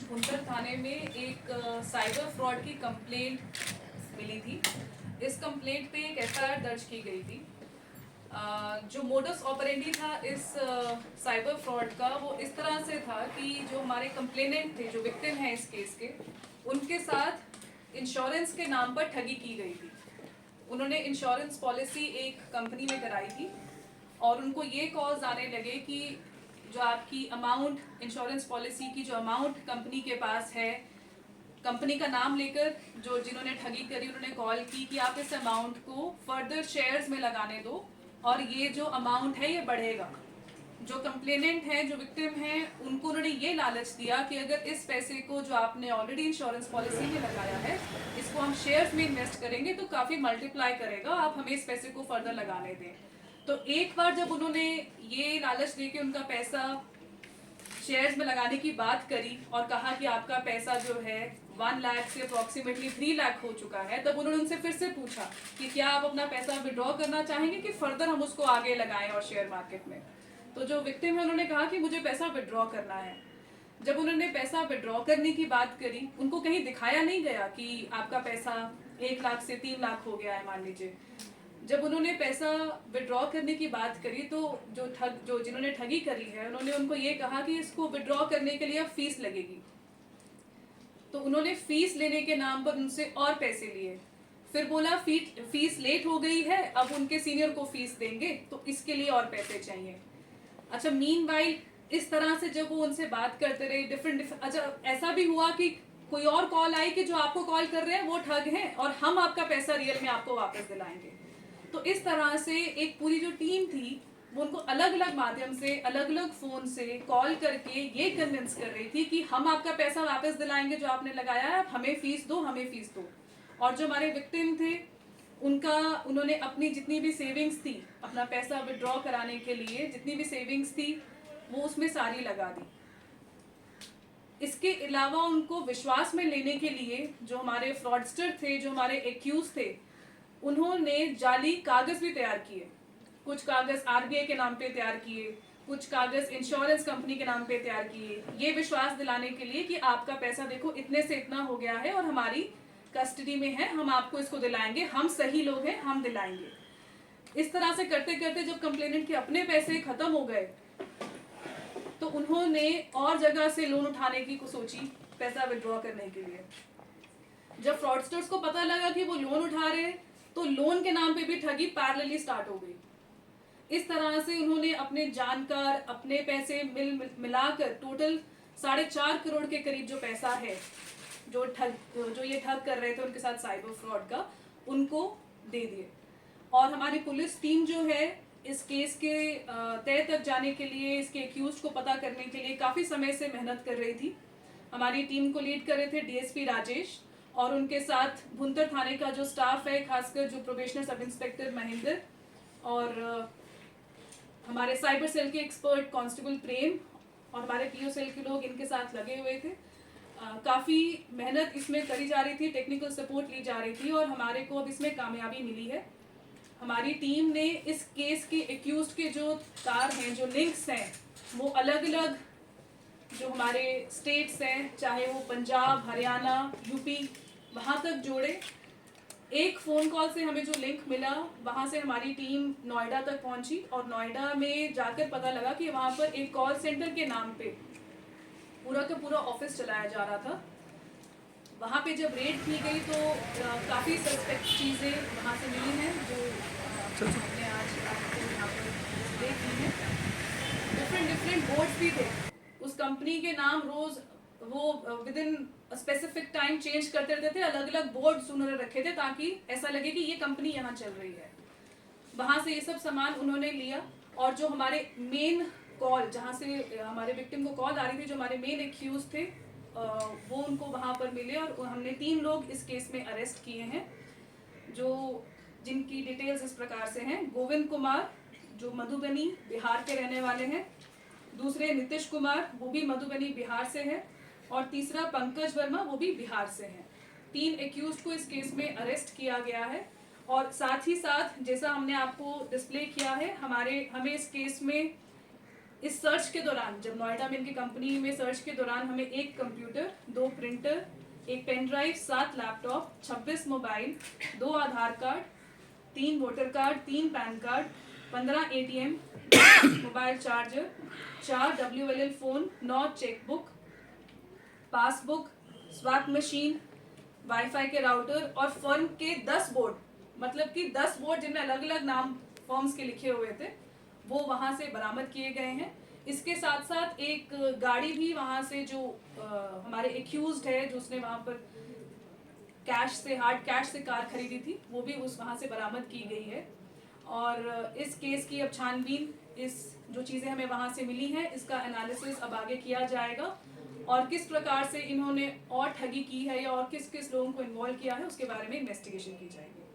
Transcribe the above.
भुंतर थाने में एक cyber fraud की कंप्लेंट मिली थी। इस कंप्लेंट पे एक एफआईआर दर्ज की गई थी। जो मोडस ऑपरेंडी था इस साइबर फ्रॉड का, वो इस तरह से था कि जो हमारे कंप्लेनेंट थे, जो विक्टिम हैं इस केस के, उनके साथ इंश्योरेंस के नाम पर ठगी की गई थी। उन्होंने इंश्योरेंस पॉलिसी एक कंपनी में कराई थी और उनको ये कॉल्स आने लगे कि जो आपकी अमाउंट, इंश्योरेंस पॉलिसी की जो अमाउंट कंपनी के पास है, कंपनी का नाम लेकर जो जिन्होंने ठगी करी उन्होंने कॉल की कि आप इस अमाउंट को फर्दर शेयर्स में लगाने दो और ये जो अमाउंट है ये बढ़ेगा। जो कंप्लेनेंट हैं, जो विक्टिम हैं, उनको उन्होंने ये लालच दिया कि अगर इस पैसे को जो आपने ऑलरेडी इंश्योरेंस पॉलिसी में लगाया है, इसको हम शेयर्स में इन्वेस्ट करेंगे तो काफ़ी मल्टीप्लाई करेगा, आप हमें इस पैसे को फर्दर लगाने दें। तो एक बार जब उन्होंने ये लालच देके उनका पैसा शेयर्स में लगाने की बात करी और कहा कि आपका पैसा जो है 1 लाख से अप्रॉक्सीमेटली 3 लाख हो चुका है, तब उन्होंने उनसे फिर से पूछा कि क्या आप अपना पैसा विड्रॉ करना चाहेंगे कि फर्दर हम उसको आगे लगाएं और शेयर मार्केट में। तो जो विक्टिम है उन्होंने कहा कि मुझे पैसा विड्रॉ करना है। जब उन्होंने पैसा विड्रॉ करने की बात करी, उनको कहीं दिखाया नहीं गया कि आपका पैसा 1 लाख से 3 लाख हो गया है मान लीजिए। जब उन्होंने पैसा विड्रॉ करने की बात करी तो जो जिन्होंने ठगी करी है उन्होंने उनको ये कहा कि इसको विड्रॉ करने के लिए अब फीस लगेगी। तो उन्होंने फीस लेने के नाम पर उनसे और पैसे लिए। फिर बोला फीस लेट हो गई है, अब उनके सीनियर को फीस देंगे तो इसके लिए और पैसे चाहिए। अच्छा, मीनवाइल इस तरह से जब वो उनसे बात करते रहे डिफरेंट, अच्छा ऐसा भी हुआ कि कोई और कॉल आई कि जो आपको कॉल कर रहे हैं वो ठग हैं और हम आपका पैसा रियल में आपको वापस दिलाएंगे। तो इस तरह से एक पूरी जो टीम थी वो उनको अलग अलग माध्यम से, अलग अलग फोन से कॉल करके ये कन्विंस कर रही थी कि हम आपका पैसा वापस दिलाएंगे जो आपने लगाया है, हमें फीस दो, हमें फीस दो। और जो हमारे विक्टिम थे उन्होंने अपनी जितनी भी सेविंग्स थी, अपना पैसा विड्रॉ कराने के लिए जितनी भी सेविंग्स थी वो उसमें सारी लगा दी। इसके अलावा उनको विश्वास में लेने के लिए जो हमारे फ्रॉडस्टर थे, जो हमारे एक्यूज थे, उन्होंने जाली कागज भी तैयार किए। कुछ कागज आरबीआई के नाम पे तैयार किए, कुछ कागज इंश्योरेंस कंपनी के नाम पे तैयार किए, ये विश्वास दिलाने के लिए कि आपका पैसा देखो इतने से इतना हो गया है और हमारी कस्टडी में है, हम आपको इसको दिलाएंगे, हम सही लोग हैं, हम दिलाएंगे। इस तरह से करते करते जब कंप्लेनेंट के अपने पैसे खत्म हो गए तो उन्होंने और जगह से लोन उठाने की सोची पैसा विड्रॉ करने के लिए। जब फ्रॉडस्टर्स को पता लगा कि वो लोन उठा रहे हैं तो लोन के नाम पे भी ठगी पैरेलली स्टार्ट हो गई। इस तरह से उन्होंने अपने जानकार, अपने पैसे मिलाकर टोटल 4.5 करोड़ के करीब जो पैसा है जो ये ठग कर रहे थे उनके साथ साइबर फ्रॉड का, उनको दे दिए। और हमारी पुलिस टीम जो है इस केस के तय तक जाने के लिए, इसके एक्यूज को पता करने के लिए काफ़ी समय से मेहनत कर रही थी। हमारी टीम को लीड कर रहे थे डीएसपी राजेश और उनके साथ भुंतर थाने का जो स्टाफ है, खासकर जो प्रोबेशनर सब इंस्पेक्टर महेंद्र और हमारे साइबर सेल के एक्सपर्ट कांस्टेबल प्रेम और हमारे पीओ सेल के लोग इनके साथ लगे हुए थे। काफ़ी मेहनत इसमें करी जा रही थी, टेक्निकल सपोर्ट ली जा रही थी और हमारे को अब इसमें कामयाबी मिली है। हमारी टीम ने इस केस के एक्यूज के जो तार हैं, जो लिंक्स हैं, वो अलग अलग जो हमारे स्टेट्स हैं, चाहे वो पंजाब, हरियाणा, यूपी, वहाँ तक जोड़े। एक फ़ोन कॉल से हमें जो लिंक मिला, वहाँ से हमारी टीम नोएडा तक पहुँची और नोएडा में जाकर पता लगा कि वहाँ पर एक कॉल सेंटर के नाम पे पूरा का पूरा ऑफिस चलाया जा रहा था। वहाँ पे जब रेड की गई तो काफ़ी सस्पेक्ट चीज़ें वहाँ से मिली हैं जो हमने आज आपको यहाँ पर देखी हैं। डिफरेंट बोर्ड्स भी थे। उस कंपनी के नाम रोज़ वो with in specific time change करते रहते थे, अलग अलग बोर्ड्स उन्होंने रखे थे ताकि ऐसा लगे कि ये कंपनी यहाँ चल रही है। वहाँ से ये सब सामान उन्होंने लिया और जो हमारे मेन कॉल, जहाँ से हमारे विक्टिम को कॉल आ रही थी, जो हमारे मेन एक्यूज थे, वो उनको वहाँ पर मिले और हमने 3 लोग इस केस में अरेस्ट किए हैं, जो जिनकी डिटेल्स इस प्रकार से हैं। गोविंद कुमार जो मधुबनी बिहार के रहने वाले हैं, दूसरे नीतीश कुमार वो भी मधुबनी बिहार से है और तीसरा पंकज वर्मा वो भी बिहार से हैं। 3 एक्यूज को इस केस में अरेस्ट किया गया है और साथ ही साथ जैसा हमने आपको डिस्प्ले किया है, हमें इस केस में इस सर्च के दौरान, जब नोएडा में इनकी कंपनी में सर्च के दौरान हमें 1 computer, 2 printer, 1 pen drive, 7 laptop, 26 mobile, 2 Aadhaar card, 3 voter card, 3 PAN card, 15 ATM, mobile charger, 4 WLL phone, 9 chequebook, passbook, swipe machine, wifi के राउटर और फर्म के 10 बोर्ड, मतलब कि 10 बोर्ड जिनमें अलग अलग नाम फर्म्स के लिखे हुए थे, वो वहाँ से बरामद किए गए हैं। इसके साथ साथ एक गाड़ी भी वहाँ से, जो हमारे एक्यूज्ड है, जो उसने वहाँ पर कैश से, हार्ड कैश से कार खरीदी थी, वो भी उस वहाँ से बरामद की गई है। और इस केस की अब छानबीन, इस जो चीज़ें हमें वहाँ से मिली हैं, इसका एनालिसिस अब आगे किया जाएगा और किस प्रकार से इन्होंने और ठगी की है या और किस किस लोगों को इन्वॉल्व किया है, उसके बारे में इन्वेस्टिगेशन की जाएगी।